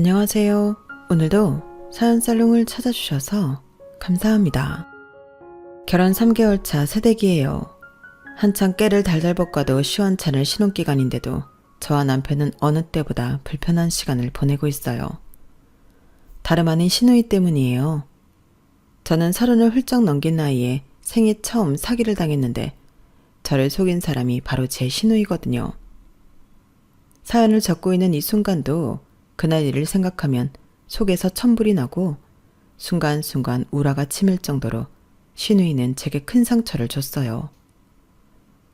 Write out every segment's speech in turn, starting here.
안녕하세요. 오늘도 사연살롱을 찾아주셔서 감사합니다. 결혼 3개월 차 새댁이에요. 한창 깨를 달달 볶아도 시원찮을 신혼기간인데도 저와 남편은 어느 때보다 불편한 시간을 보내고 있어요. 다름 아닌 시누이 때문이에요. 저는 30을 훌쩍 넘긴 나이에 생애 처음 사기를 당했는데 저를 속인 사람이 바로 제 시누이거든요. 사연을 적고 있는 이 순간도 그날 일을 생각하면 속에서 천불이 나고 순간순간 우라가 치밀 정도로 시누이는 제게 큰 상처를 줬어요.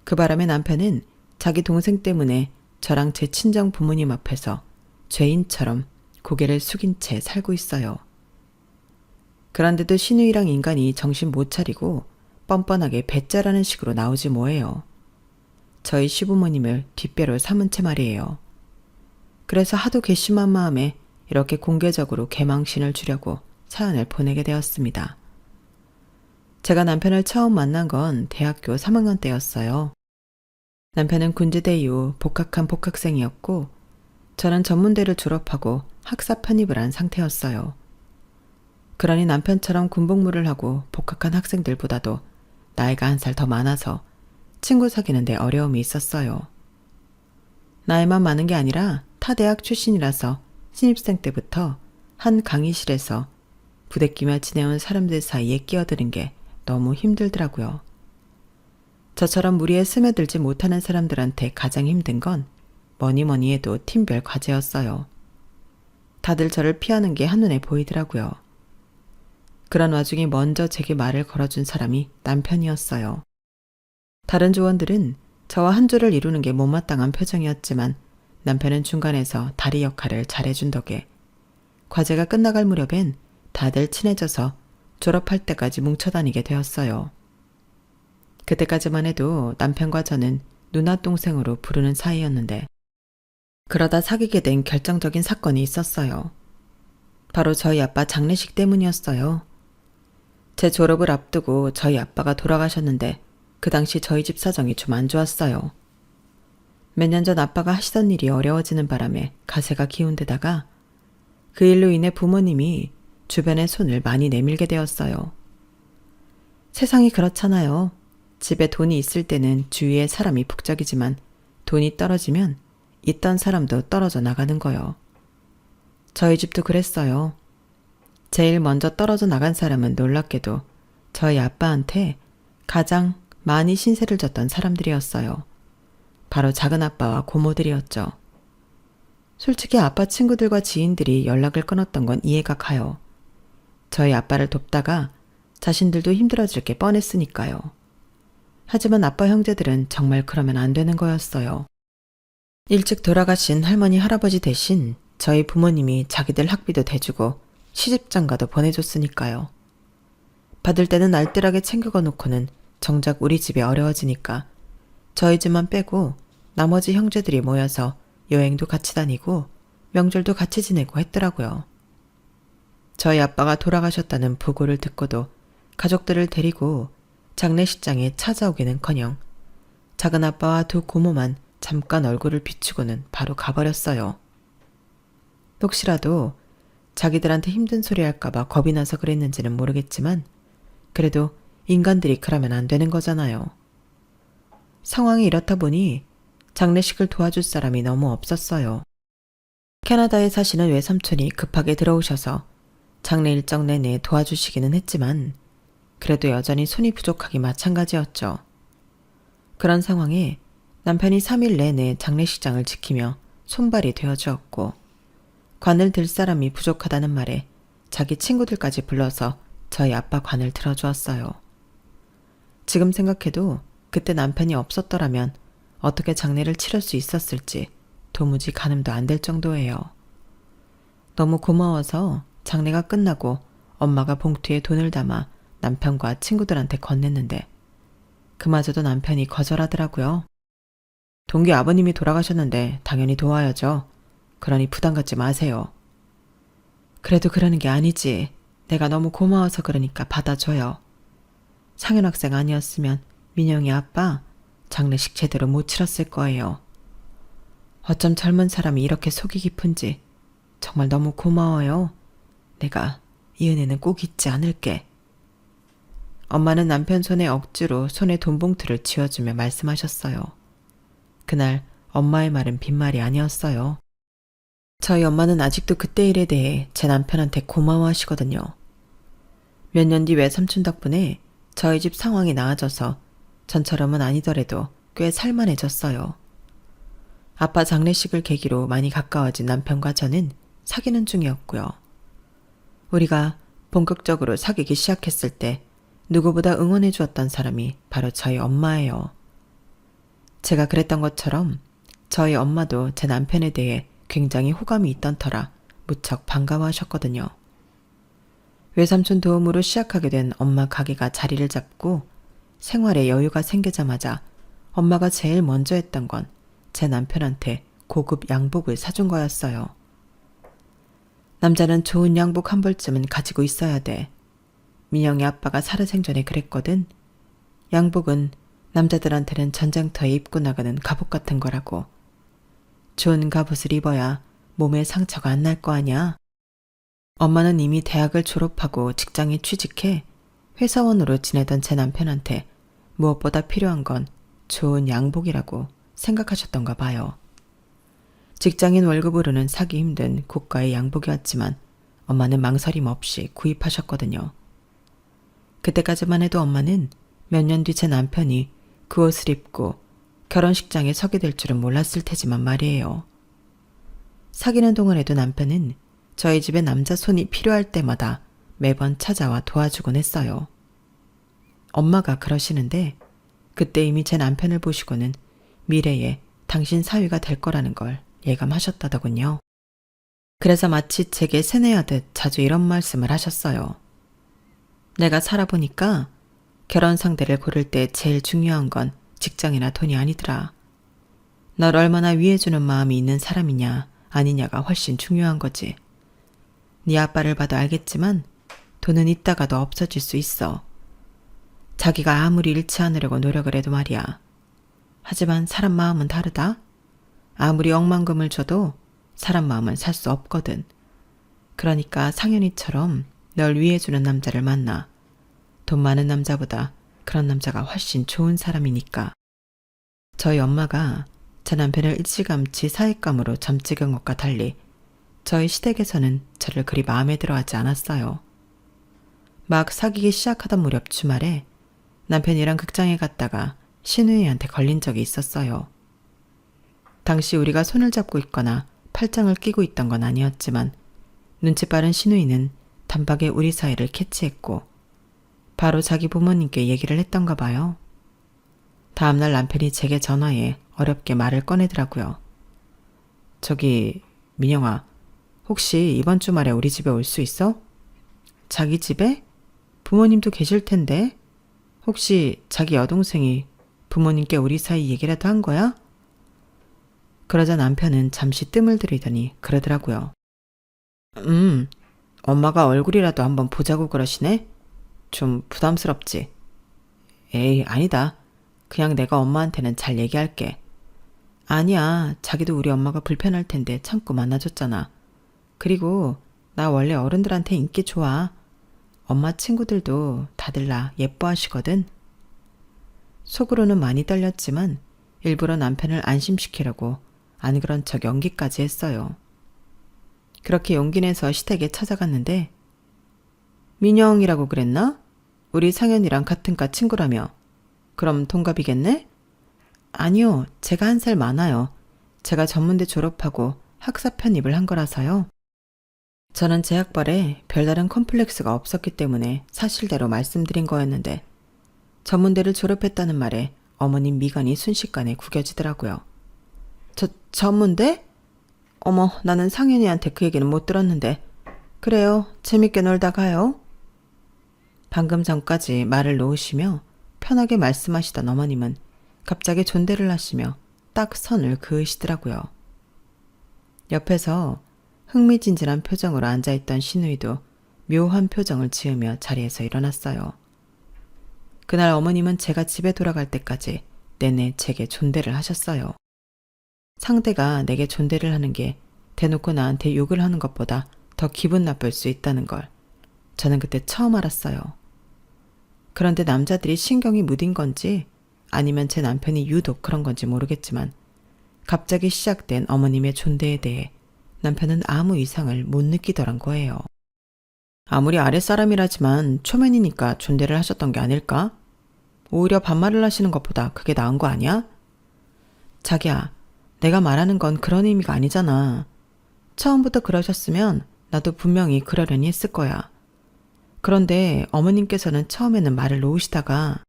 그 바람에 남편은 자기 동생 때문에 저랑 제 친정 부모님 앞에서 죄인처럼 고개를 숙인 채 살고 있어요. 그런데도 시누이랑 인간이 정신 못 차리고 뻔뻔하게 배짜라는 식으로 나오지 뭐예요. 저희 시부모님을 뒷배로 삼은 채 말이에요. 그래서 하도 괘씸한 마음에 이렇게 공개적으로 개망신을 주려고 사연을 보내게 되었습니다. 제가 남편을 처음 만난 건 대학교 3학년 때였어요. 남편은 군지대 이후 복학한 복학생이었고 저는 전문대를 졸업하고 학사 편입을 한 상태였어요. 그러니 남편처럼 군복무를 하고 복학한 학생들보다도 나이가 한 살 더 많아서 친구 사귀는데 어려움이 있었어요. 나이만 많은 게 아니라 타 대학 출신이라서 신입생 때부터 한 강의실에서 부대끼며 지내온 사람들 사이에 끼어드는 게 너무 힘들더라고요. 저처럼 무리에 스며들지 못하는 사람들한테 가장 힘든 건 뭐니 해도 팀별 과제였어요. 다들 저를 피하는 게 한눈에 보이더라고요. 그런 와중에 먼저 제게 말을 걸어준 사람이 남편이었어요. 다른 조원들은 저와 한 조를 이루는 게 못마땅한 표정이었지만 남편은 중간에서 다리 역할을 잘해준 덕에 과제가 끝나갈 무렵엔 다들 친해져서 졸업할 때까지 뭉쳐다니게 되었어요. 그때까지만 해도 남편과 저는 누나 동생으로 부르는 사이였는데 그러다 사귀게 된 결정적인 사건이 있었어요. 바로 저희 아빠 장례식 때문이었어요. 제 졸업을 앞두고 저희 아빠가 돌아가셨는데 그 당시 저희 집 사정이 좀 안 좋았어요. 몇 년 전 아빠가 하시던 일이 어려워지는 바람에 가세가 기운 데다가 그 일로 인해 부모님이 주변에 손을 많이 내밀게 되었어요. 세상이 그렇잖아요. 집에 돈이 있을 때는 주위에 사람이 북적이지만 돈이 떨어지면 있던 사람도 떨어져 나가는 거요. 저희 집도 그랬어요. 제일 먼저 떨어져 나간 사람은 놀랍게도 저희 아빠한테 가장 많이 신세를 졌던 사람들이었어요. 바로 작은아빠와 고모들이었죠. 솔직히 아빠 친구들과 지인들이 연락을 끊었던 건 이해가 가요. 저희 아빠를 돕다가 자신들도 힘들어질 게 뻔했으니까요. 하지만 아빠 형제들은 정말 그러면 안 되는 거였어요. 일찍 돌아가신 할머니 할아버지 대신 저희 부모님이 자기들 학비도 대주고 시집장가도 보내줬으니까요. 받을 때는 알뜰하게 챙겨가 놓고는 정작 우리 집이 어려워지니까 저희 집만 빼고 나머지 형제들이 모여서 여행도 같이 다니고 명절도 같이 지내고 했더라고요. 저희 아빠가 돌아가셨다는 보고를 듣고도 가족들을 데리고 장례식장에 찾아오기는커녕 작은아빠와 두 고모만 잠깐 얼굴을 비추고는 바로 가버렸어요. 혹시라도 자기들한테 힘든 소리 할까봐 겁이 나서 그랬는지는 모르겠지만 그래도 인간들이 그러면 안 되는 거잖아요. 상황이 이렇다 보니 장례식을 도와줄 사람이 너무 없었어요. 캐나다에 사시는 외삼촌이 급하게 들어오셔서 장례 일정 내내 도와주시기는 했지만 그래도 여전히 손이 부족하기 마찬가지였죠. 그런 상황에 남편이 3일 내내 장례식장을 지키며 손발이 되어주었고 관을 들 사람이 부족하다는 말에 자기 친구들까지 불러서 저희 아빠 관을 들어주었어요. 지금 생각해도 그때 남편이 없었더라면 어떻게 장례를 치를 수 있었을지 도무지 가늠도 안 될 정도예요. 너무 고마워서 장례가 끝나고 엄마가 봉투에 돈을 담아 남편과 친구들한테 건넸는데 그마저도 남편이 거절하더라고요. 동기 아버님이 돌아가셨는데 당연히 도와야죠. 그러니 부담 갖지 마세요. 그래도 그러는 게 아니지. 내가 너무 고마워서 그러니까 받아줘요. 상현 학생 아니었으면 민영이 아빠 장례식 제대로 못 치렀을 거예요. 어쩜 젊은 사람이 이렇게 속이 깊은지 정말 너무 고마워요. 내가 이 은혜는 꼭 잊지 않을게. 엄마는 남편 손에 억지로 손에 돈봉투를 쥐어주며 말씀하셨어요. 그날 엄마의 말은 빈말이 아니었어요. 저희 엄마는 아직도 그때 일에 대해 제 남편한테 고마워하시거든요. 몇 년 뒤 외삼촌 덕분에 저희 집 상황이 나아져서 전처럼은 아니더라도 꽤 살만해졌어요. 아빠 장례식을 계기로 많이 가까워진 남편과 저는 사귀는 중이었고요. 우리가 본격적으로 사귀기 시작했을 때 누구보다 응원해 주었던 사람이 바로 저희 엄마예요. 제가 그랬던 것처럼 저희 엄마도 제 남편에 대해 굉장히 호감이 있던 터라 무척 반가워하셨거든요. 외삼촌 도움으로 시작하게 된 엄마 가게가 자리를 잡고 생활에 여유가 생기자마자 엄마가 제일 먼저 했던 건 제 남편한테 고급 양복을 사준 거였어요. 남자는 좋은 양복 한 벌쯤은 가지고 있어야 돼. 민영이 아빠가 살아생전에 그랬거든. 양복은 남자들한테는 전쟁터에 입고 나가는 갑옷 같은 거라고. 좋은 갑옷을 입어야 몸에 상처가 안 날 거 아냐. 엄마는 이미 대학을 졸업하고 직장에 취직해 회사원으로 지내던 제 남편한테 무엇보다 필요한 건 좋은 양복이라고 생각하셨던가 봐요. 직장인 월급으로는 사기 힘든 고가의 양복이었지만 엄마는 망설임 없이 구입하셨거든요. 그때까지만 해도 엄마는 몇 년 뒤 제 남편이 그 옷을 입고 결혼식장에 서게 될 줄은 몰랐을 테지만 말이에요. 사귀는 동안에도 남편은 저희 집에 남자 손이 필요할 때마다 매번 찾아와 도와주곤 했어요. 엄마가 그러시는데 그때 이미 제 남편을 보시고는 미래에 당신 사위가 될 거라는 걸 예감하셨다더군요. 그래서 마치 제게 세뇌하듯 자주 이런 말씀을 하셨어요. 내가 살아보니까 결혼 상대를 고를 때 제일 중요한 건 직장이나 돈이 아니더라. 널 얼마나 위해주는 마음이 있는 사람이냐 아니냐가 훨씬 중요한 거지. 네 아빠를 봐도 알겠지만 돈은 있다가도 없어질 수 있어. 자기가 아무리 잃지 않으려고 노력을 해도 말이야. 하지만 사람 마음은 다르다. 아무리 억만금을 줘도 사람 마음은 살 수 없거든. 그러니까 상현이처럼 널 위해주는 남자를 만나. 돈 많은 남자보다 그런 남자가 훨씬 좋은 사람이니까. 저희 엄마가 제 남편을 일찌감치 사익감으로 점찍은 것과 달리 저희 시댁에서는 저를 그리 마음에 들어하지 않았어요. 막 사귀기 시작하던 무렵 주말에 남편이랑 극장에 갔다가 신우이한테 걸린 적이 있었어요. 당시 우리가 손을 잡고 있거나 팔짱을 끼고 있던 건 아니었지만 눈치 빠른 신우이는 단박에 우리 사이를 캐치했고 바로 자기 부모님께 얘기를 했던가 봐요. 다음날 남편이 제게 전화해 어렵게 말을 꺼내더라고요. 저기 민영아, 혹시 이번 주말에 우리 집에 올 수 있어? 자기 집에? 부모님도 계실 텐데 혹시 자기 여동생이 부모님께 우리 사이 얘기라도 한 거야? 그러자 남편은 잠시 뜸을 들이더니 그러더라고요. 엄마가 얼굴이라도 한번 보자고 그러시네? 좀 부담스럽지? 에이, 아니다. 그냥 내가 엄마한테는 잘 얘기할게. 아니야, 자기도 우리 엄마가 불편할 텐데 참고 만나줬잖아. 그리고 나 원래 어른들한테 인기 좋아. 엄마 친구들도 다들 나 예뻐하시거든. 속으로는 많이 떨렸지만 일부러 남편을 안심시키려고 안 그런 척 연기까지 했어요. 그렇게 용기 내서 시댁에 찾아갔는데 민영이라고 그랬나? 우리 상현이랑 같은 과 친구라며. 그럼 동갑이겠네? 아니요, 제가 1살 많아요. 제가 전문대 졸업하고 학사 편입을 한 거라서요. 저는 제 학벌에 별다른 컴플렉스가 없었기 때문에 사실대로 말씀드린 거였는데 전문대를 졸업했다는 말에 어머님 미간이 순식간에 구겨지더라고요. 전문대? 어머, 나는 상현이한테 그 얘기는 못 들었는데. 그래요, 재밌게 놀다 가요. 방금 전까지 말을 놓으시며 편하게 말씀하시던 어머님은 갑자기 존대를 하시며 딱 선을 그으시더라고요. 옆에서 흥미진진한 표정으로 앉아있던 신우이도 묘한 표정을 지으며 자리에서 일어났어요. 그날 어머님은 제가 집에 돌아갈 때까지 내내 제게 존대를 하셨어요. 상대가 내게 존대를 하는 게 대놓고 나한테 욕을 하는 것보다 더 기분 나쁠 수 있다는 걸 저는 그때 처음 알았어요. 그런데 남자들이 신경이 무딘 건지 아니면 제 남편이 유독 그런 건지 모르겠지만 갑자기 시작된 어머님의 존대에 대해 남편은 아무 이상을 못 느끼더란 거예요. 아무리 아랫사람이라지만 초면이니까 존대를 하셨던 게 아닐까? 오히려 반말을 하시는 것보다 그게 나은 거 아니야? 자기야, 내가 말하는 건 그런 의미가 아니잖아. 처음부터 그러셨으면 나도 분명히 그러려니 했을 거야. 그런데 어머님께서는 처음에는 말을 놓으시다가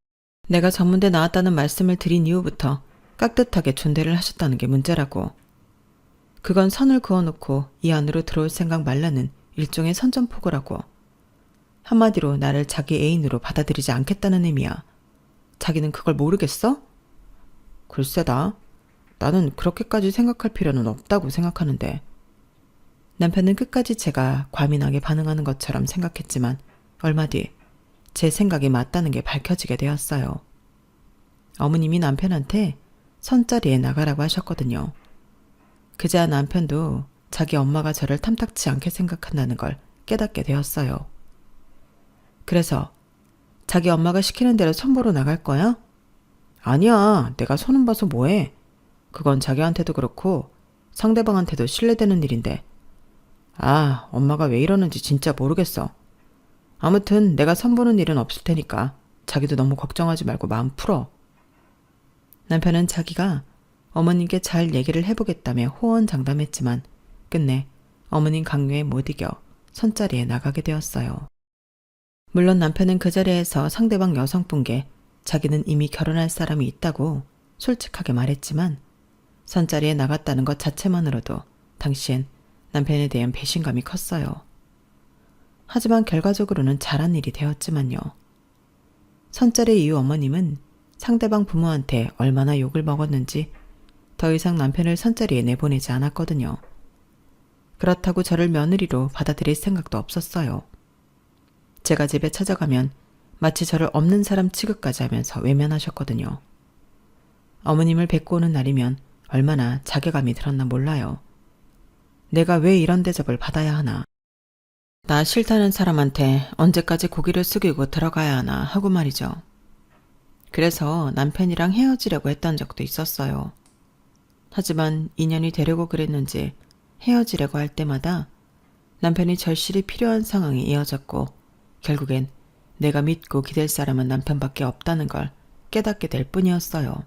내가 전문대 나왔다는 말씀을 드린 이후부터 깍듯하게 존대를 하셨다는 게 문제라고. 그건 선을 그어놓고 이 안으로 들어올 생각 말라는 일종의 선전포고라고. 한마디로 나를 자기 애인으로 받아들이지 않겠다는 의미야. 자기는 그걸 모르겠어? 글쎄다. 나는 그렇게까지 생각할 필요는 없다고 생각하는데. 남편은 끝까지 제가 과민하게 반응하는 것처럼 생각했지만 얼마 뒤 제 생각이 맞다는 게 밝혀지게 되었어요. 어머님이 남편한테 선자리에 나가라고 하셨거든요. 그제야 남편도 자기 엄마가 저를 탐탁치 않게 생각한다는 걸 깨닫게 되었어요. 그래서 자기 엄마가 시키는 대로 선보러 나갈 거야? 아니야, 내가 손은 봐서 뭐해. 그건 자기한테도 그렇고 상대방한테도 신뢰되는 일인데. 아, 엄마가 왜 이러는지 진짜 모르겠어. 아무튼 내가 선보는 일은 없을 테니까 자기도 너무 걱정하지 말고 마음 풀어. 남편은 자기가 어머님께 잘 얘기를 해보겠다며 호언장담했지만 끝내 어머님 강요에 못 이겨 선자리에 나가게 되었어요. 물론 남편은 그 자리에서 상대방 여성분께 자기는 이미 결혼할 사람이 있다고 솔직하게 말했지만 선자리에 나갔다는 것 자체만으로도 당시엔 남편에 대한 배신감이 컸어요. 하지만 결과적으로는 잘한 일이 되었지만요. 선자리 이후 어머님은 상대방 부모한테 얼마나 욕을 먹었는지 더 이상 남편을 선자리에 내보내지 않았거든요. 그렇다고 저를 며느리로 받아들일 생각도 없었어요. 제가 집에 찾아가면 마치 저를 없는 사람 취급까지 하면서 외면하셨거든요. 어머님을 뵙고 오는 날이면 얼마나 자괴감이 들었나 몰라요. 내가 왜 이런 대접을 받아야 하나. 나 싫다는 사람한테 언제까지 고개를 숙이고 들어가야 하나 하고 말이죠. 그래서 남편이랑 헤어지려고 했던 적도 있었어요. 하지만 인연이 되려고 그랬는지 헤어지려고 할 때마다 남편이 절실히 필요한 상황이 이어졌고 결국엔 내가 믿고 기댈 사람은 남편밖에 없다는 걸 깨닫게 될 뿐이었어요.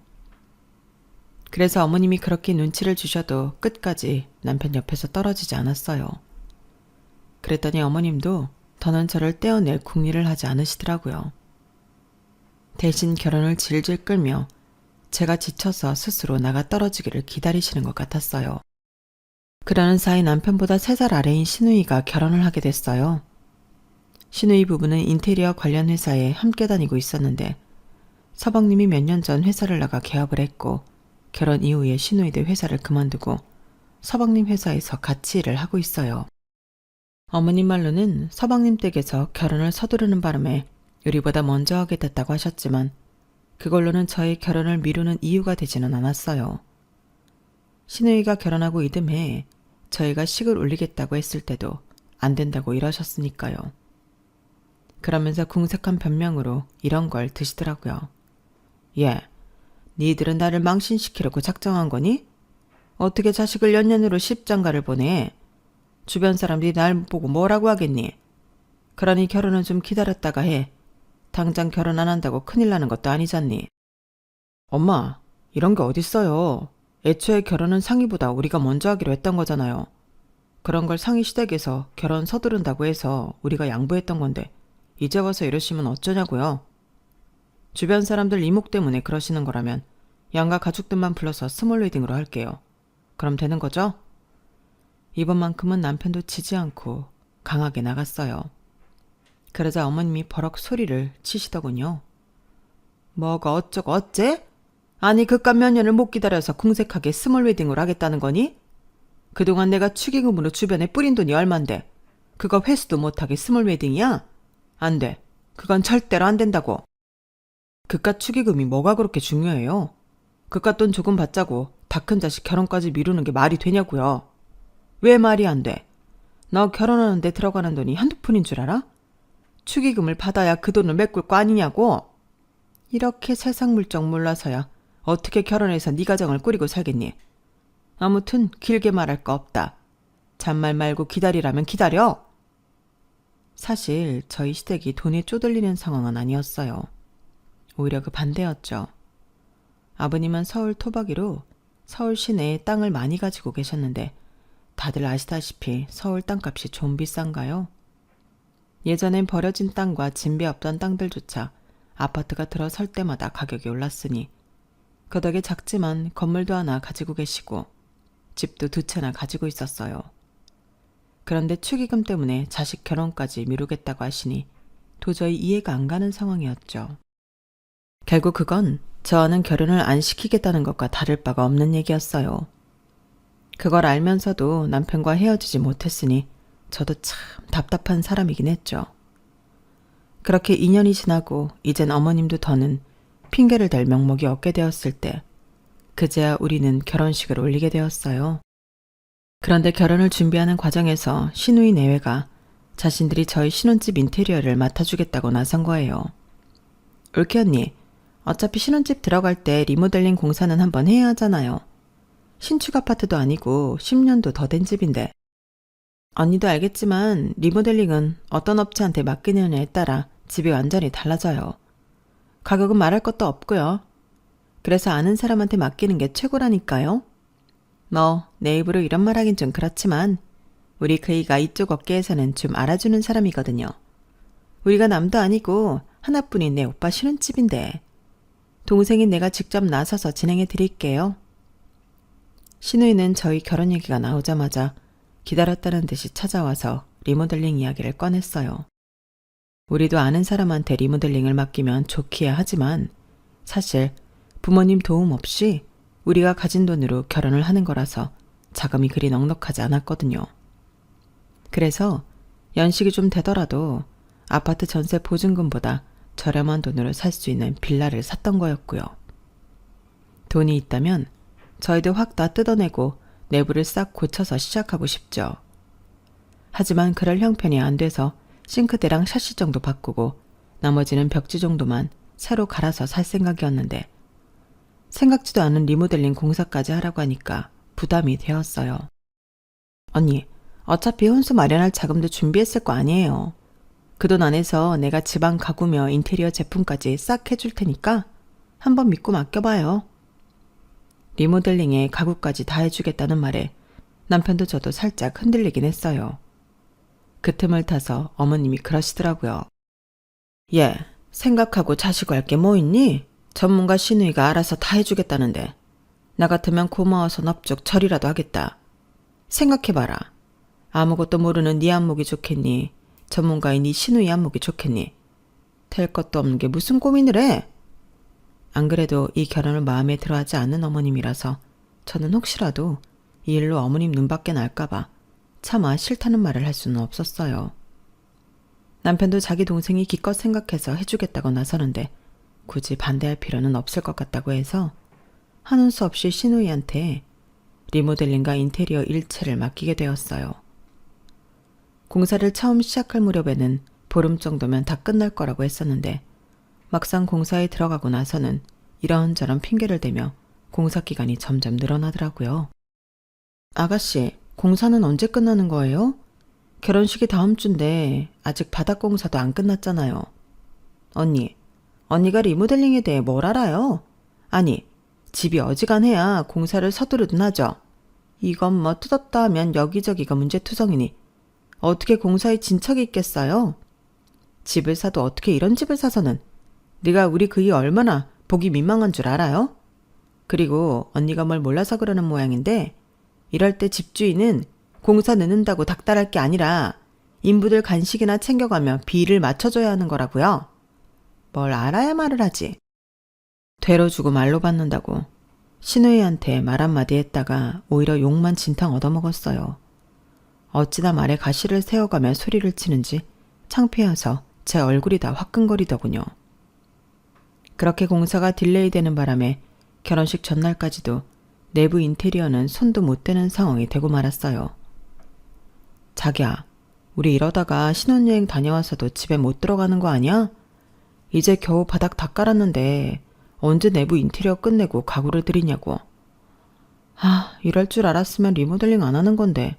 그래서 어머님이 그렇게 눈치를 주셔도 끝까지 남편 옆에서 떨어지지 않았어요. 그랬더니 어머님도 더는 저를 떼어낼 궁리를 하지 않으시더라고요. 대신 결혼을 질질 끌며 제가 지쳐서 스스로 나가 떨어지기를 기다리시는 것 같았어요. 그러는 사이 남편보다 3살 아래인 시누이가 결혼을 하게 됐어요. 시누이 부부는 인테리어 관련 회사에 함께 다니고 있었는데 서방님이 몇 년 전 회사를 나가 개업을 했고 결혼 이후에 시누이도 회사를 그만두고 서방님 회사에서 같이 일을 하고 있어요. 어머님 말로는 서방님 댁에서 결혼을 서두르는 바람에 우리보다 먼저 하게 됐다고 하셨지만 그걸로는 저희 결혼을 미루는 이유가 되지는 않았어요. 시누이가 결혼하고 이듬해 저희가 식을 올리겠다고 했을 때도 안 된다고 이러셨으니까요. 그러면서 궁색한 변명으로 이런 걸 드시더라고요. 예, 니들은 나를 망신시키려고 작정한 거니? 어떻게 자식을 연년으로 십장가를 보내? 주변 사람들이 날 보고 뭐라고 하겠니? 그러니 결혼은 좀 기다렸다가 해. 당장 결혼 안 한다고 큰일 나는 것도 아니잖니. 엄마, 이런 게 어딨어요. 애초에 결혼은 상의보다 우리가 먼저 하기로 했던 거잖아요. 그런 걸 상의 시댁에서 결혼 서두른다고 해서 우리가 양보했던 건데 이제 와서 이러시면 어쩌냐고요. 주변 사람들 이목 때문에 그러시는 거라면 양가 가족들만 불러서 스몰 웨딩으로 할게요. 그럼 되는 거죠? 이번만큼은 남편도 지지 않고 강하게 나갔어요. 그러자 어머님이 버럭 소리를 치시더군요. 뭐가 어쩌고 어째? 아니 그깟 몇 년을 못 기다려서 궁색하게 스몰 웨딩을 하겠다는 거니? 그동안 내가 축의금으로 주변에 뿌린 돈이 얼만데 그거 회수도 못하게 스몰 웨딩이야? 안 돼. 그건 절대로 안 된다고. 그깟 축의금이 뭐가 그렇게 중요해요? 그깟 돈 조금 받자고 다 큰 자식 결혼까지 미루는 게 말이 되냐고요. 왜 말이 안 돼? 너 결혼하는데 들어가는 돈이 한두 푼인 줄 알아? 축의금을 받아야 그 돈을 메꿀 거 아니냐고. 이렇게 세상 물정 몰라서야 어떻게 결혼해서 네 가정을 꾸리고 살겠니? 아무튼 길게 말할 거 없다. 잔말 말고 기다리라면 기다려. 사실 저희 시댁이 돈에 쪼들리는 상황은 아니었어요. 오히려 그 반대였죠. 아버님은 서울 토박이로 서울 시내에 땅을 많이 가지고 계셨는데 다들 아시다시피 서울 땅값이 좀 비싼가요? 예전엔 버려진 땅과 진배 없던 땅들조차 아파트가 들어설 때마다 가격이 올랐으니 그 덕에 작지만 건물도 하나 가지고 계시고 집도 2채나 가지고 있었어요. 그런데 축의금 때문에 자식 결혼까지 미루겠다고 하시니 도저히 이해가 안 가는 상황이었죠. 결국 그건 저와는 결혼을 안 시키겠다는 것과 다를 바가 없는 얘기였어요. 그걸 알면서도 남편과 헤어지지 못했으니 저도 참 답답한 사람이긴 했죠. 그렇게 2년이 지나고 이젠 어머님도 더는 핑계를 댈 명목이 없게 되었을 때 그제야 우리는 결혼식을 올리게 되었어요. 그런데 결혼을 준비하는 과정에서 시누이 내외가 자신들이 저희 신혼집 인테리어를 맡아주겠다고 나선 거예요. 올케 언니, 어차피 신혼집 들어갈 때 리모델링 공사는 한번 해야 하잖아요. 신축 아파트도 아니고 10년도 더 된 집인데. 언니도 알겠지만 리모델링은 어떤 업체한테 맡기느냐에 따라 집이 완전히 달라져요. 가격은 말할 것도 없고요. 그래서 아는 사람한테 맡기는 게 최고라니까요. 내 입으로 이런 말 하긴 좀 그렇지만 우리 그이가 이쪽 업계에서는 좀 알아주는 사람이거든요. 우리가 남도 아니고 하나뿐인 내 오빠 신혼집인데 동생인 내가 직접 나서서 진행해 드릴게요. 시누이는 저희 결혼 얘기가 나오자마자 기다렸다는 듯이 찾아와서 리모델링 이야기를 꺼냈어요. 우리도 아는 사람한테 리모델링을 맡기면 좋기야 하지만 사실 부모님 도움 없이 우리가 가진 돈으로 결혼을 하는 거라서 자금이 그리 넉넉하지 않았거든요. 그래서 연식이 좀 되더라도 아파트 전세 보증금보다 저렴한 돈으로 살 수 있는 빌라를 샀던 거였고요. 돈이 있다면 저희도 확 다 뜯어내고 내부를 싹 고쳐서 시작하고 싶죠. 하지만 그럴 형편이 안 돼서 싱크대랑 샤시 정도 바꾸고 나머지는 벽지 정도만 새로 갈아서 살 생각이었는데 생각지도 않은 리모델링 공사까지 하라고 하니까 부담이 되었어요. 언니, 어차피 혼수 마련할 자금도 준비했을 거 아니에요. 그 돈 안에서 내가 집안 가구며 인테리어 제품까지 싹 해줄 테니까 한번 믿고 맡겨봐요. 리모델링에 가구까지 다 해주겠다는 말에 남편도 저도 살짝 흔들리긴 했어요. 그 틈을 타서 어머님이 그러시더라고요. 얘, 생각하고 자시고 할 게 뭐 있니? 전문가 시누이가 알아서 다 해주겠다는데 나 같으면 고마워서 넙죽 절이라도 하겠다. 생각해봐라. 아무것도 모르는 네 안목이 좋겠니? 전문가인 네 시누이 안목이 좋겠니? 될 것도 없는 게 무슨 고민을 해? 안 그래도 이 결혼을 마음에 들어하지 않는 어머님이라서 저는 혹시라도 이 일로 어머님 눈밖에 날까봐 차마 싫다는 말을 할 수는 없었어요. 남편도 자기 동생이 기껏 생각해서 해주겠다고 나서는데 굳이 반대할 필요는 없을 것 같다고 해서 하는 수 없이 시누이한테 리모델링과 인테리어 일체를 맡기게 되었어요. 공사를 처음 시작할 무렵에는 보름 정도면 다 끝날 거라고 했었는데 막상 공사에 들어가고 나서는 이런저런 핑계를 대며 공사 기간이 점점 늘어나더라고요. 아가씨, 공사는 언제 끝나는 거예요? 결혼식이 다음 주인데 아직 바닥 공사도 안 끝났잖아요. 언니가 리모델링에 대해 뭘 알아요? 아니, 집이 어지간해야 공사를 서두르든 하죠. 이건 뭐 뜯었다 하면 여기저기가 문제투성이니 어떻게 공사에 진척이 있겠어요? 집을 사도 어떻게 이런 집을 사서는 네가 우리 그이 얼마나 보기 민망한 줄 알아요? 그리고 언니가 뭘 몰라서 그러는 모양인데 이럴 때 집주인은 공사 늦는다고 닥달할 게 아니라 인부들 간식이나 챙겨가며 비를 맞춰줘야 하는 거라고요. 뭘 알아야 말을 하지. 되로 주고 말로 받는다고 시누이한테 말 한마디 했다가 오히려 욕만 진탕 얻어먹었어요. 어찌나 말에 가시를 세워가며 소리를 치는지 창피해서 제 얼굴이 다 화끈거리더군요. 그렇게 공사가 딜레이 되는 바람에 결혼식 전날까지도 내부 인테리어는 손도 못 대는 상황이 되고 말았어요. 자기야, 우리 이러다가 신혼여행 다녀와서도 집에 못 들어가는 거 아니야? 이제 겨우 바닥 다 깔았는데 언제 내부 인테리어 끝내고 가구를 들이냐고. 이럴 줄 알았으면 리모델링 안 하는 건데.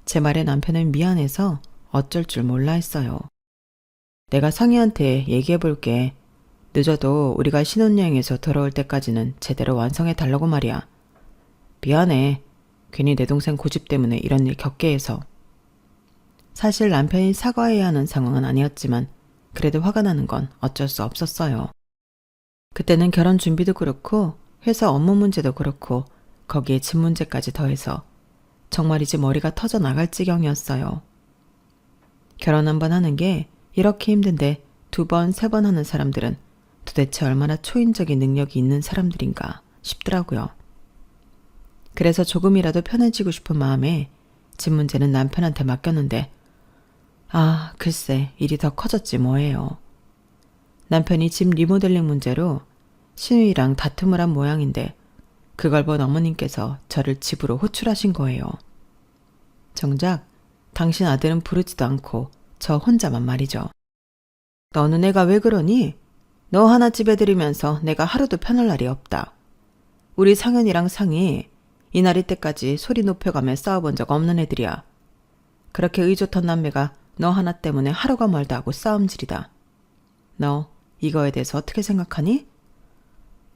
제 말에 남편은 미안해서 어쩔 줄 몰라 했어요. 내가 상희한테 얘기해 볼게. 늦어도 우리가 신혼여행에서 돌아올 때까지는 제대로 완성해 달라고 말이야. 미안해. 괜히 내 동생 고집 때문에 이런 일 겪게 해서. 사실 남편이 사과해야 하는 상황은 아니었지만 그래도 화가 나는 건 어쩔 수 없었어요. 그때는 결혼 준비도 그렇고 회사 업무 문제도 그렇고 거기에 집 문제까지 더해서 정말이지 머리가 터져 나갈 지경이었어요. 결혼 한 번 하는 게 이렇게 힘든데 2번, 3번 하는 사람들은 도대체 얼마나 초인적인 능력이 있는 사람들인가 싶더라고요. 그래서 조금이라도 편해지고 싶은 마음에 집 문제는 남편한테 맡겼는데 글쎄 일이 더 커졌지 뭐예요. 남편이 집 리모델링 문제로 신우이랑 다툼을 한 모양인데 그걸 본 어머님께서 저를 집으로 호출하신 거예요. 정작 당신 아들은 부르지도 않고 저 혼자만 말이죠. 너는 애가 왜 그러니? 너 하나 집에 들이면서 내가 하루도 편할 날이 없다. 우리 상현이랑 상희 이날이 때까지 소리 높여가며 싸워본 적 없는 애들이야. 그렇게 의좋던 남매가 너 하나 때문에 하루가 멀다 하고 싸움질이다. 너 이거에 대해서 어떻게 생각하니?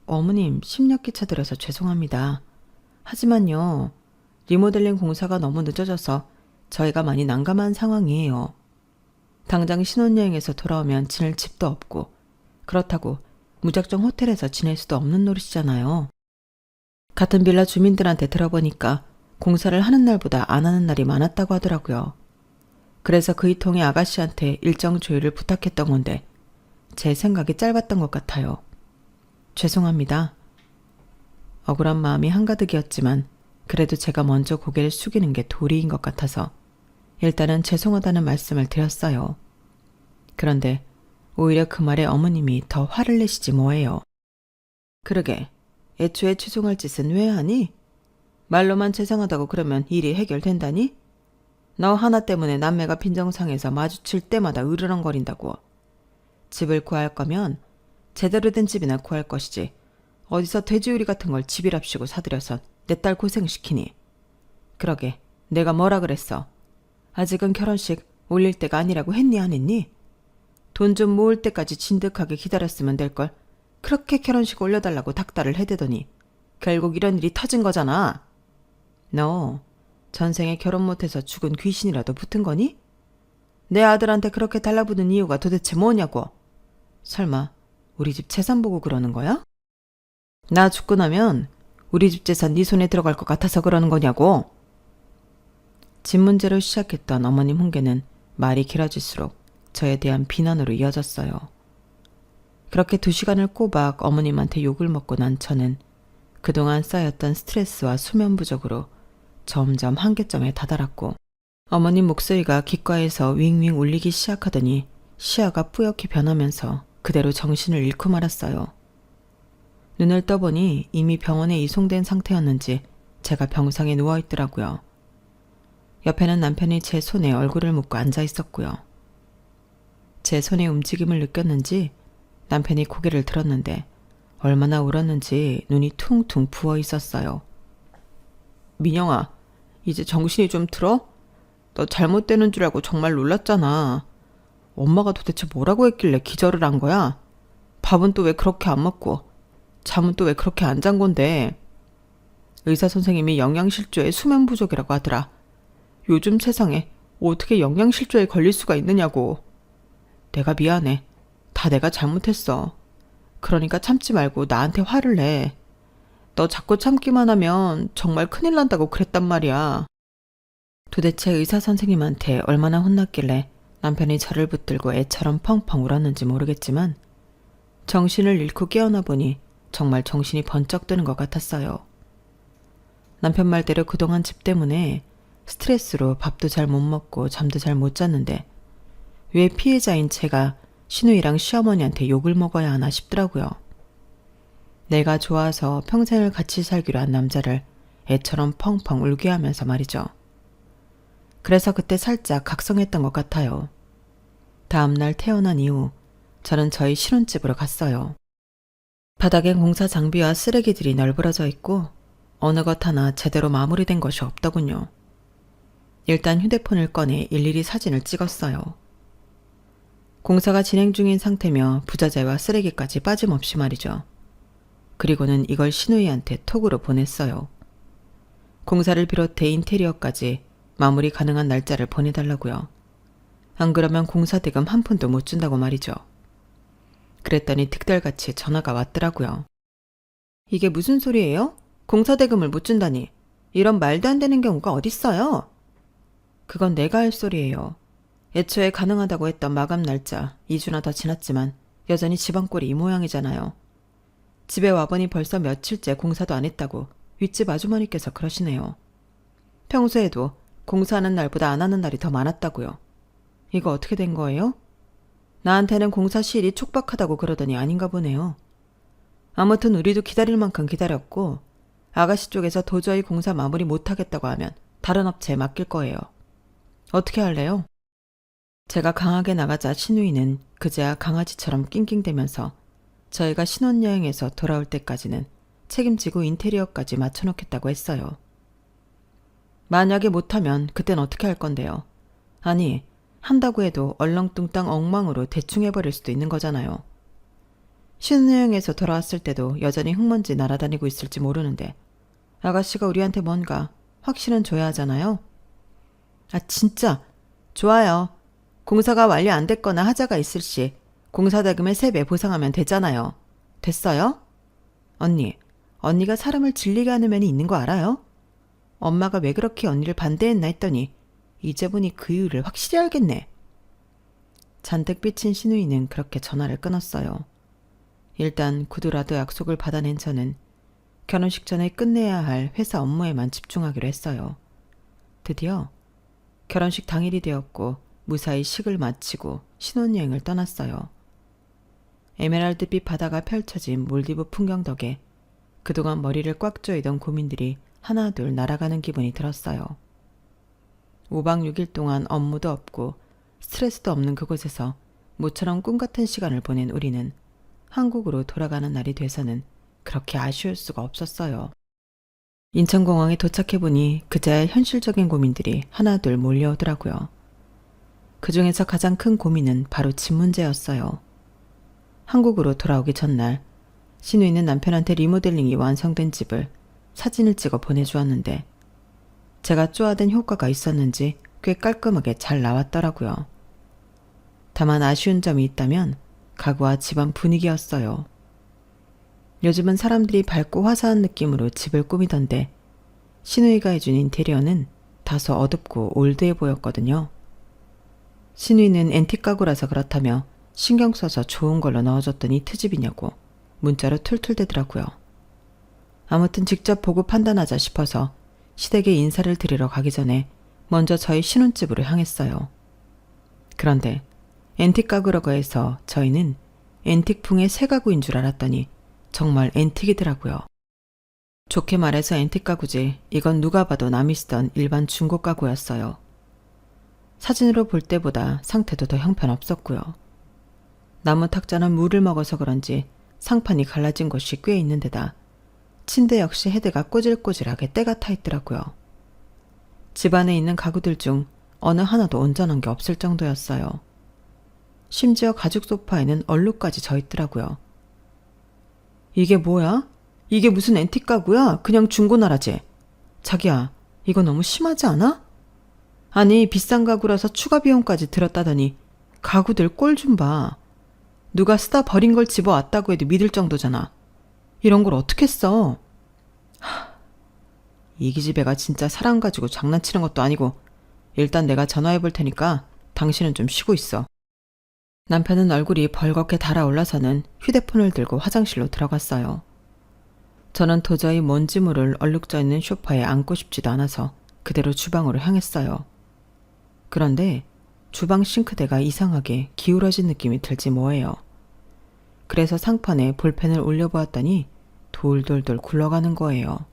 어머님 심력기차 들여서 죄송합니다. 하지만요. 리모델링 공사가 너무 늦어져서 저희가 많이 난감한 상황이에요. 당장 신혼여행에서 돌아오면 지낼 집도 없고 그렇다고 무작정 호텔에서 지낼 수도 없는 노릇이잖아요. 같은 빌라 주민들한테 들어보니까 공사를 하는 날보다 안 하는 날이 많았다고 하더라고요. 그래서 그 이통의 아가씨한테 일정 조율을 부탁했던 건데 제 생각이 짧았던 것 같아요. 죄송합니다. 억울한 마음이 한가득이었지만 그래도 제가 먼저 고개를 숙이는 게 도리인 것 같아서 일단은 죄송하다는 말씀을 드렸어요. 그런데 오히려 그 말에 어머님이 더 화를 내시지 뭐예요. 그러게, 애초에 죄송할 짓은 왜 하니? 말로만 죄송하다고 그러면 일이 해결된다니? 너 하나 때문에 남매가 빈정상해서 마주칠 때마다 으르렁거린다고. 집을 구할 거면 제대로 된 집이나 구할 것이지 어디서 돼지우리 같은 걸 집이랍시고 사들여선 내 딸 고생시키니. 그러게 내가 뭐라 그랬어. 아직은 결혼식 올릴 때가 아니라고 했니 안 했니? 돈 좀 모을 때까지 진득하게 기다렸으면 될걸. 그렇게 결혼식 올려달라고 닥달을 해대더니 결국 이런 일이 터진 거잖아. 너 전생에 결혼 못해서 죽은 귀신이라도 붙은 거니? 내 아들한테 그렇게 달라붙는 이유가 도대체 뭐냐고. 설마 우리 집 재산 보고 그러는 거야? 나 죽고 나면 우리 집 재산 네 손에 들어갈 것 같아서 그러는 거냐고. 집 문제로 시작했던 어머님 훈계는 말이 길어질수록 저에 대한 비난으로 이어졌어요. 그렇게 2시간을 꼬박 어머님한테 욕을 먹고 난 저는 그동안 쌓였던 스트레스와 수면 부족으로 점점 한계점에 다다랐고 어머님 목소리가 귓가에서 윙윙 울리기 시작하더니 시야가 뿌옇게 변하면서 그대로 정신을 잃고 말았어요. 눈을 떠보니 이미 병원에 이송된 상태였는지 제가 병상에 누워있더라고요. 옆에는 남편이 제 손에 얼굴을 묻고 앉아 있었고요. 제 손의 움직임을 느꼈는지 남편이 고개를 들었는데 얼마나 울었는지 눈이 퉁퉁 부어 있었어요. 민영아, 이제 정신이 좀 들어? 너 잘못되는 줄 알고 정말 놀랐잖아. 엄마가 도대체 뭐라고 했길래 기절을 한 거야? 밥은 또 왜 그렇게 안 먹고 잠은 또 왜 그렇게 안 잔 건데? 의사 선생님이 영양실조에 수면 부족이라고 하더라. 요즘 세상에 어떻게 영양실조에 걸릴 수가 있느냐고. 내가 미안해. 다 내가 잘못했어. 그러니까 참지 말고 나한테 화를 내. 너 자꾸 참기만 하면 정말 큰일 난다고 그랬단 말이야. 도대체 의사 선생님한테 얼마나 혼났길래 남편이 저를 붙들고 애처럼 펑펑 울었는지 모르겠지만 정신을 잃고 깨어나 보니 정말 정신이 번쩍 드는 것 같았어요. 남편 말대로 그동안 집 때문에 스트레스로 밥도 잘 못 먹고 잠도 잘 못 잤는데 왜 피해자인 제가 신우이랑 시어머니한테 욕을 먹어야 하나 싶더라고요. 내가 좋아서 평생을 같이 살기로 한 남자를 애처럼 펑펑 울게 하면서 말이죠. 그래서 그때 살짝 각성했던 것 같아요. 다음날 태어난 이후 저는 저희 신혼집으로 갔어요. 바닥엔 공사 장비와 쓰레기들이 널브러져 있고 어느 것 하나 제대로 마무리된 것이 없더군요. 일단 휴대폰을 꺼내 일일이 사진을 찍었어요. 공사가 진행 중인 상태며 부자재와 쓰레기까지 빠짐없이 말이죠. 그리고는 이걸 신우이한테 톡으로 보냈어요. 공사를 비롯해 인테리어까지 마무리 가능한 날짜를 보내달라고요. 안 그러면 공사 대금 한 푼도 못 준다고 말이죠. 그랬더니 득달같이 전화가 왔더라고요. 이게 무슨 소리예요? 공사 대금을 못 준다니. 이런 말도 안 되는 경우가 어딨어요? 그건 내가 할 소리예요. 애초에 가능하다고 했던 마감 날짜 2주나 더 지났지만 여전히 집안 꼴이 이 모양이잖아요. 집에 와보니 벌써 며칠째 공사도 안 했다고 윗집 아주머니께서 그러시네요. 평소에도 공사하는 날보다 안 하는 날이 더 많았다고요. 이거 어떻게 된 거예요? 나한테는 공사 시일이 촉박하다고 그러더니 아닌가 보네요. 아무튼 우리도 기다릴 만큼 기다렸고 아가씨 쪽에서 도저히 공사 마무리 못하겠다고 하면 다른 업체에 맡길 거예요. 어떻게 할래요? 제가 강하게 나가자 신우이는 그제야 강아지처럼 낑낑대면서 저희가 신혼여행에서 돌아올 때까지는 책임지고 인테리어까지 맞춰놓겠다고 했어요. 만약에 못하면 그땐 어떻게 할 건데요? 아니, 한다고 해도 얼렁뚱땅 엉망으로 대충 해버릴 수도 있는 거잖아요. 신혼여행에서 돌아왔을 때도 여전히 흙먼지 날아다니고 있을지 모르는데 아가씨가 우리한테 뭔가 확신은 줘야 하잖아요. 아 진짜 좋아요. 공사가 완료 안 됐거나 하자가 있을 시 공사대금의 3배 보상하면 되잖아요. 됐어요? 언니가 사람을 질리게 하는 면이 있는 거 알아요? 엄마가 왜 그렇게 언니를 반대했나 했더니 이제 보니 그 이유를 확실히 알겠네. 잔뜩 삐친 신우이는 그렇게 전화를 끊었어요. 일단 구두라도 약속을 받아낸 저는 결혼식 전에 끝내야 할 회사 업무에만 집중하기로 했어요. 드디어 결혼식 당일이 되었고 무사히 식을 마치고 신혼여행을 떠났어요. 에메랄드빛 바다가 펼쳐진 몰디브 풍경 덕에 그동안 머리를 꽉 조이던 고민들이 하나둘 날아가는 기분이 들었어요. 5박 6일 동안 업무도 없고 스트레스도 없는 그곳에서 모처럼 꿈 같은 시간을 보낸 우리는 한국으로 돌아가는 날이 돼서는 그렇게 아쉬울 수가 없었어요. 인천공항에 도착해보니 그제야 현실적인 고민들이 하나둘 몰려오더라고요. 그 중에서 가장 큰 고민은 바로 집 문제였어요. 한국으로 돌아오기 전날 신우이는 남편한테 리모델링이 완성된 집을 사진을 찍어 보내주었는데 제가 쪼아댄 효과가 있었는지 꽤 깔끔하게 잘 나왔더라고요. 다만 아쉬운 점이 있다면 가구와 집안 분위기였어요. 요즘은 사람들이 밝고 화사한 느낌으로 집을 꾸미던데 신우이가 해준 인테리어는 다소 어둡고 올드해 보였거든요. 신우이는 앤틱 가구라서 그렇다며 신경 써서 좋은 걸로 넣어줬더니 트집이냐고 문자로 툴툴대더라고요. 아무튼 직접 보고 판단하자 싶어서 시댁에 인사를 드리러 가기 전에 먼저 저희 신혼집으로 향했어요. 그런데 앤틱 가구라고 해서 저희는 앤틱풍의 새 가구인 줄 알았더니 정말 앤틱이더라고요. 좋게 말해서 앤틱 가구지 이건 누가 봐도 남이 쓰던 일반 중고 가구였어요. 사진으로 볼 때보다 상태도 더 형편없었고요. 나무 탁자는 물을 먹어서 그런지 상판이 갈라진 곳이 꽤 있는 데다 침대 역시 헤드가 꼬질꼬질하게 때가 타 있더라고요. 집 안에 있는 가구들 중 어느 하나도 온전한 게 없을 정도였어요. 심지어 가죽 소파에는 얼룩까지 져 있더라고요. 이게 뭐야? 이게 무슨 앤틱 가구야? 그냥 중고나라지. 자기야, 이거 너무 심하지 않아? 아니, 비싼 가구라서 추가 비용까지 들었다더니 가구들 꼴 좀 봐. 누가 쓰다 버린 걸 집어왔다고 해도 믿을 정도잖아. 이런 걸 어떻게 써? 이 기집애가 진짜 사람 가지고 장난치는 것도 아니고 일단 내가 전화해 볼 테니까 당신은 좀 쉬고 있어. 남편은 얼굴이 벌겋게 달아올라서는 휴대폰을 들고 화장실로 들어갔어요. 저는 도저히 먼지 물을 얼룩져 있는 소파에 앉고 싶지도 않아서 그대로 주방으로 향했어요. 그런데 주방 싱크대가 이상하게 기울어진 느낌이 들지 뭐예요. 그래서 상판에 볼펜을 올려보았더니 돌돌돌 굴러가는 거예요.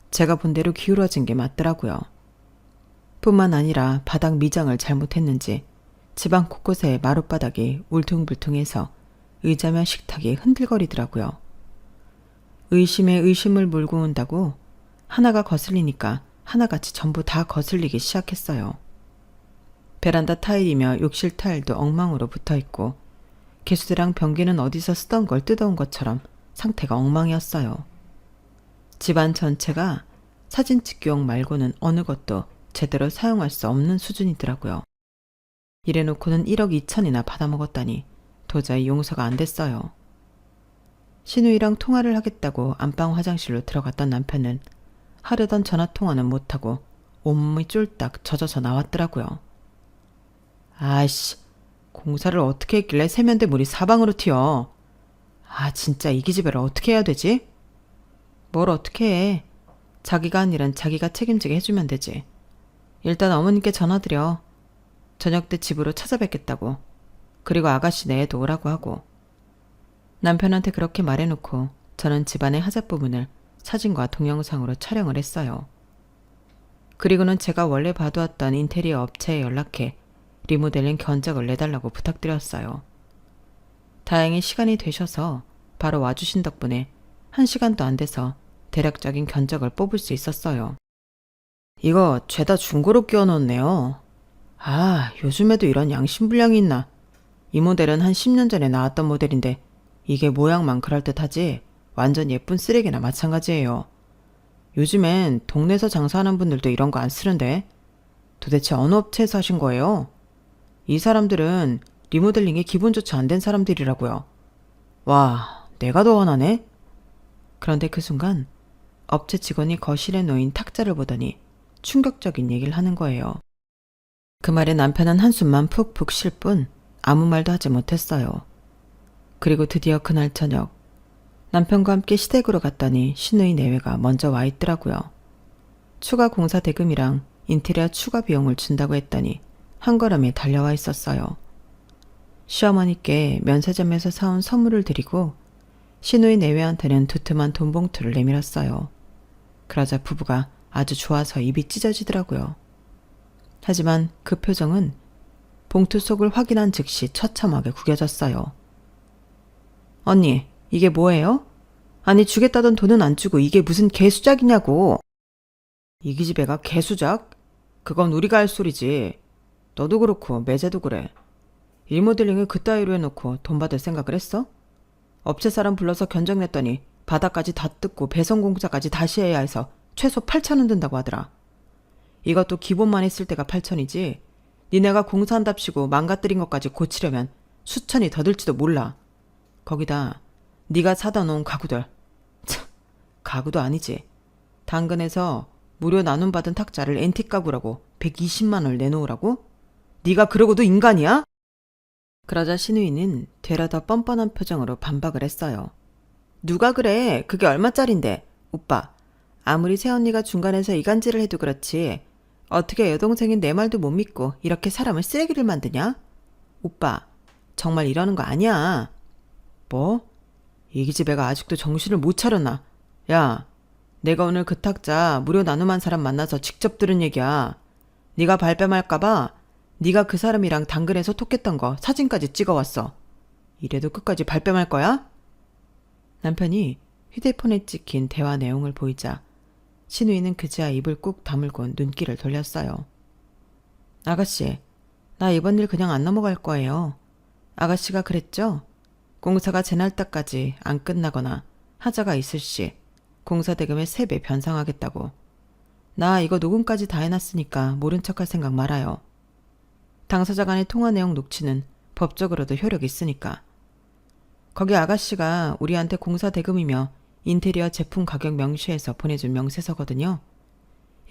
제가 본 대로 기울어진 게 맞더라고요. 뿐만 아니라 바닥 미장을 잘못했는지 집안 곳곳에 마룻바닥이 울퉁불퉁해서 의자며 식탁이 흔들거리더라고요. 의심에 의심을 물고 온다고 하나가 거슬리니까 하나같이 전부 다 거슬리기 시작했어요. 베란다 타일이며 욕실 타일도 엉망으로 붙어있고 개수대랑 변기는 어디서 쓰던 걸 뜯어온 것처럼 상태가 엉망이었어요. 집안 전체가 사진 찍기용 말고는 어느 것도 제대로 사용할 수 없는 수준이더라고요. 이래놓고는 1억 2천이나 받아먹었다니 도저히 용서가 안 됐어요. 신우이랑 통화를 하겠다고 안방 화장실로 들어갔던 남편은 하려던 전화통화는 못하고 온몸이 쫄딱 젖어서 나왔더라고요. 아이씨, 공사를 어떻게 했길래 세면대 물이 사방으로 튀어. 아, 진짜 이 기집애를 어떻게 해야 되지? 뭘 어떻게 해. 자기가 한 일은 자기가 책임지게 해주면 되지. 일단 어머님께 전화드려. 저녁 때 집으로 찾아뵙겠다고. 그리고 아가씨 내에도 오라고 하고. 남편한테 그렇게 말해놓고 저는 집안의 하자 부분을 사진과 동영상으로 촬영을 했어요. 그리고는 제가 원래 봐두었던 인테리어 업체에 연락해 리모델링 견적을 내달라고 부탁드렸어요. 다행히 시간이 되셔서 바로 와주신 덕분에 1시간도 안 돼서 대략적인 견적을 뽑을 수 있었어요. 이거 죄다 중고로 끼워놓았네요. 아, 요즘에도 이런 양심불량이 있나. 이 모델은 한 10년 전에 나왔던 모델인데 이게 모양만 그럴듯하지 완전 예쁜 쓰레기나 마찬가지예요. 요즘엔 동네에서 장사하는 분들도 이런 거 안 쓰는데 도대체 어느 업체에서 하신 거예요? 이 사람들은 리모델링이 기본조차 안 된 사람들이라고요. 와, 내가 더 화나네? 그런데 그 순간 업체 직원이 거실에 놓인 탁자를 보더니 충격적인 얘기를 하는 거예요. 그 말에 남편은 한숨만 푹푹 쉴 뿐 아무 말도 하지 못했어요. 그리고 드디어 그날 저녁 남편과 함께 시댁으로 갔더니 신우이 내외가 먼저 와 있더라고요. 추가 공사 대금이랑 인테리어 추가 비용을 준다고 했더니 한 걸음에 달려와 있었어요. 시어머니께 면세점에서 사온 선물을 드리고 신우이 내외한테는 두툼한 돈 봉투를 내밀었어요. 그러자 부부가 아주 좋아서 입이 찢어지더라고요. 하지만 그 표정은 봉투 속을 확인한 즉시 처참하게 구겨졌어요. 언니, 이게 뭐예요? 아니, 주겠다던 돈은 안 주고 이게 무슨 개수작이냐고. 이 기집애가 개수작? 그건 우리가 할 소리지. 너도 그렇고 매제도 그래. 리모델링을 그따위로 해놓고 돈 받을 생각을 했어? 업체 사람 불러서 견적 냈더니 바닥까지 다 뜯고 배선 공사까지 다시 해야 해서 최소 8천원 든다고 하더라. 이것도 기본만 했을 때가 8천이지 니네가 공사한답시고 망가뜨린 것까지 고치려면 수천이 더 들지도 몰라. 거기다 네가 사다 놓은 가구들. 참, 가구도 아니지. 당근에서 무료 나눔받은 탁자를 앤틱 가구라고 120만 원을 내놓으라고? 네가 그러고도 인간이야? 그러자 신우이는 되려 더 뻔뻔한 표정으로 반박을 했어요. 누가 그래? 그게 얼마짜린데? 오빠, 아무리 새언니가 중간에서 이간질을 해도 그렇지 어떻게 여동생인 내 말도 못 믿고 이렇게 사람을 쓰레기를 만드냐? 오빠, 정말 이러는 거 아니야. 뭐? 이 기집애가 아직도 정신을 못 차렸나? 야, 내가 오늘 그 탁자 무료 나눔한 사람 만나서 직접 들은 얘기야. 네가 발뺌할까봐 네가 그 사람이랑 당근에서 톡했던 거 사진까지 찍어왔어. 이래도 끝까지 발뺌할 거야? 남편이 휴대폰에 찍힌 대화 내용을 보이자 신우이는 그제야 입을 꾹 다물고 눈길을 돌렸어요. 아가씨, 나 이번 일 그냥 안 넘어갈 거예요. 아가씨가 그랬죠? 공사가 제날짜까지 안 끝나거나 하자가 있을 시 공사 대금의 3배 변상하겠다고. 나 이거 녹음까지 다 해놨으니까 모른 척할 생각 말아요. 당사자 간의 통화 내용 녹취는 법적으로도 효력이 있으니까. 거기 아가씨가 우리한테 공사 대금이며 인테리어 제품 가격 명시해서 보내준 명세서거든요.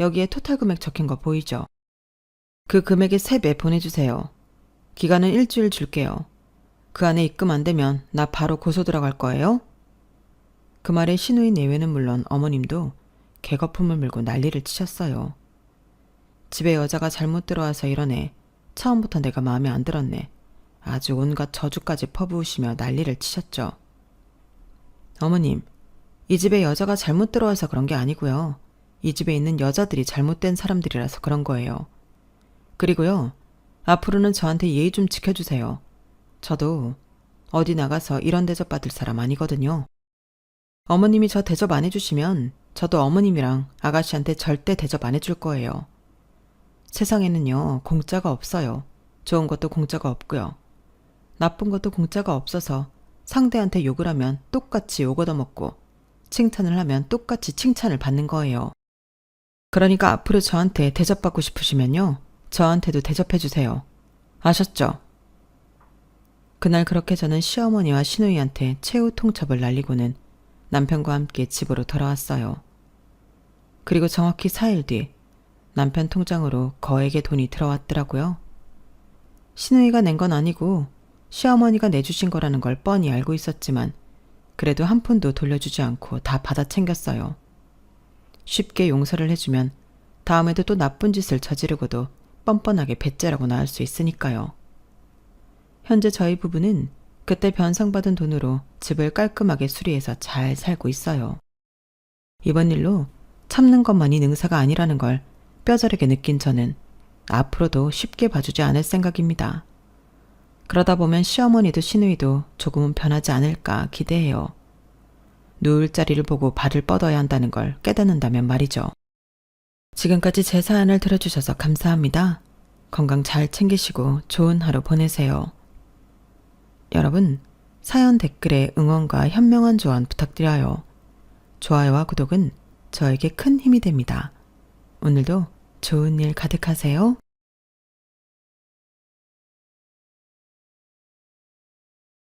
여기에 토탈 금액 적힌 거 보이죠? 그 금액의 3배 보내주세요. 기간은 일주일 줄게요. 그 안에 입금 안 되면 나 바로 고소 들어갈 거예요? 그 말에 신우이 내외는 물론 어머님도 개거품을 물고 난리를 치셨어요. 집에 여자가 잘못 들어와서 이러네. 처음부터 내가 마음에 안 들었네. 아주 온갖 저주까지 퍼부으시며 난리를 치셨죠. 어머님, 이 집에 여자가 잘못 들어와서 그런 게 아니고요. 이 집에 있는 여자들이 잘못된 사람들이라서 그런 거예요. 그리고요, 앞으로는 저한테 예의 좀 지켜주세요. 저도 어디 나가서 이런 대접 받을 사람 아니거든요. 어머님이 저 대접 안 해주시면 저도 어머님이랑 아가씨한테 절대 대접 안 해줄 거예요. 세상에는요, 공짜가 없어요. 좋은 것도 공짜가 없고요. 나쁜 것도 공짜가 없어서 상대한테 욕을 하면 똑같이 욕 얻어먹고 칭찬을 하면 똑같이 칭찬을 받는 거예요. 그러니까 앞으로 저한테 대접받고 싶으시면요, 저한테도 대접해주세요. 아셨죠? 그날 그렇게 저는 시어머니와 시누이한테 최후 통첩을 날리고는 남편과 함께 집으로 돌아왔어요. 그리고 정확히 4일 뒤 남편 통장으로 거액의 돈이 들어왔더라고요. 시누이가 낸 건 아니고 시어머니가 내주신 거라는 걸 뻔히 알고 있었지만 그래도 한 푼도 돌려주지 않고 다 받아 챙겼어요. 쉽게 용서를 해주면 다음에도 또 나쁜 짓을 저지르고도 뻔뻔하게 배째라고 나올 수 있으니까요. 현재 저희 부부는 그때 변상받은 돈으로 집을 깔끔하게 수리해서 잘 살고 있어요. 이번 일로 참는 것만이 능사가 아니라는 걸 뼈저리게 느낀 저는 앞으로도 쉽게 봐주지 않을 생각입니다. 그러다 보면 시어머니도 시누이도 조금은 변하지 않을까 기대해요. 누울 자리를 보고 발을 뻗어야 한다는 걸 깨닫는다면 말이죠. 지금까지 제 사연을 들어주셔서 감사합니다. 건강 잘 챙기시고 좋은 하루 보내세요. 여러분, 사연 댓글에 응원과 현명한 조언 부탁드려요. 좋아요와 구독은 저에게 큰 힘이 됩니다. 오늘도 좋은 일 가득하세요.